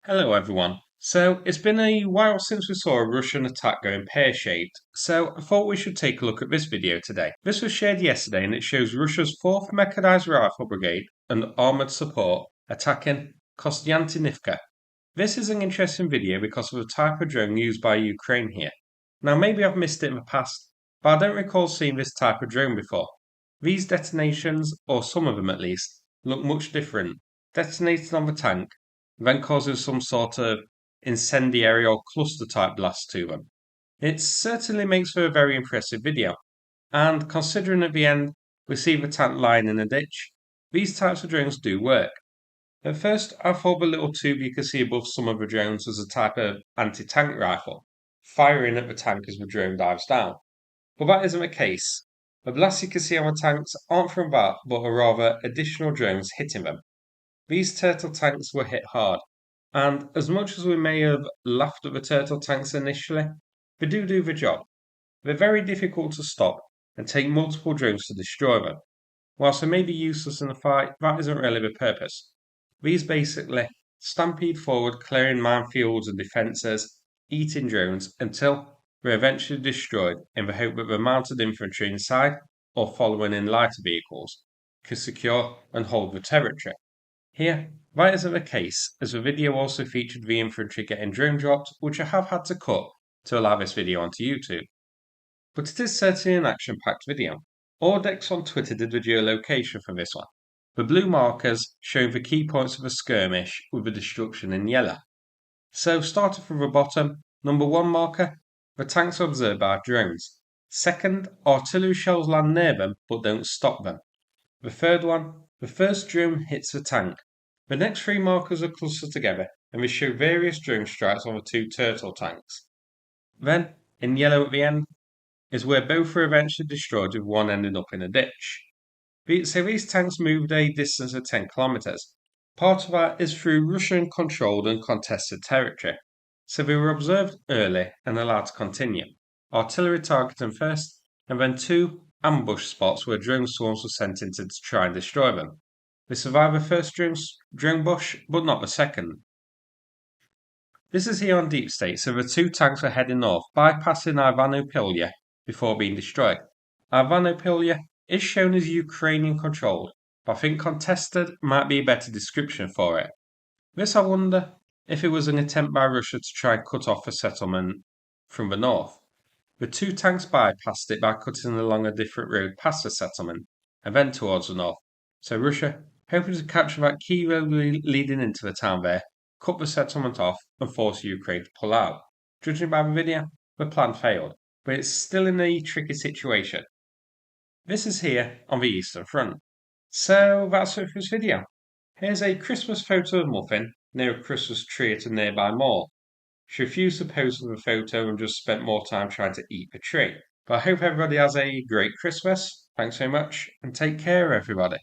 Hello everyone. So it's been a while since we saw a Russian attack going pear-shaped, so I thought we should take a look at this video today. This was shared yesterday and it shows Russia's 4th Mechanized Rifle Brigade and Armoured Support attacking Kostyantinivka. This is an interesting video because of the type of drone used by Ukraine here. Now maybe I've missed it in the past, but I don't recall seeing this type of drone before. These detonations, or some of them at least, look much different. Detonated on the tank, then causing some sort of incendiary or cluster type blast to them. It certainly makes for a very impressive video, and considering at the end we see the tank lying in a ditch, these types of drones do work. At first I thought the little tube you can see above some of the drones was a type of anti-tank rifle, firing at the tank as the drone dives down. But that isn't the case. The blasts you can see on the tanks aren't from that, but are rather additional drones hitting them. These turtle tanks were hit hard, and as much as we may have laughed at the turtle tanks initially, they do the job. They're very difficult to stop and take multiple drones to destroy them. Whilst they may be useless in a fight, that isn't really the purpose. These basically stampede forward, clearing minefields and defences, eating drones until they're eventually destroyed in the hope that the mounted infantry inside or following in lighter vehicles can secure and hold the territory. Here, that isn't the case, as the video also featured the infantry getting drone dropped, which I have had to cut to allow this video onto YouTube. But it is certainly an action-packed video. Audex on Twitter did the geolocation for this one. The blue markers showing the key points of a skirmish with the destruction in yellow. So starting from the bottom, number 1 marker, the tanks are observed by drones. Second, artillery shells land near them but don't stop them. The third one, the first drone hits the tank. The next 3 markers are clustered together and they show various drone strikes on the 2 turtle tanks. Then, in yellow at the end, is where both were eventually destroyed with one ending up in a ditch. So these tanks moved a distance of 10 kilometers. Part of that is through Russian controlled and contested territory, so they were observed early and allowed to continue. Artillery targeting first, and then 2 ambush spots where drone swarms were sent in to try and destroy them. They survived the first drone bush, but not the second. This is here on Deep State, so the 2 tanks were heading north, bypassing Ivanopilya before being destroyed. Ivanopilya is shown as Ukrainian controlled, but I think contested might be a better description for it. This I wonder if it was an attempt by Russia to try and cut off a settlement from the north. The 2 tanks bypassed it by cutting along a different road past the settlement and then towards the north. So Russia, hoping to capture that key road leading into the town there, cut the settlement off and force Ukraine to pull out. Judging by the video, the plan failed, but it's still in a tricky situation. This is here on the Eastern Front. So that's it for this video. Here's a Christmas photo of Muffin near a Christmas tree at a nearby mall. She refused to pose for the photo and just spent more time trying to eat the tree. But I hope everybody has a great Christmas. Thanks so much and take care, everybody.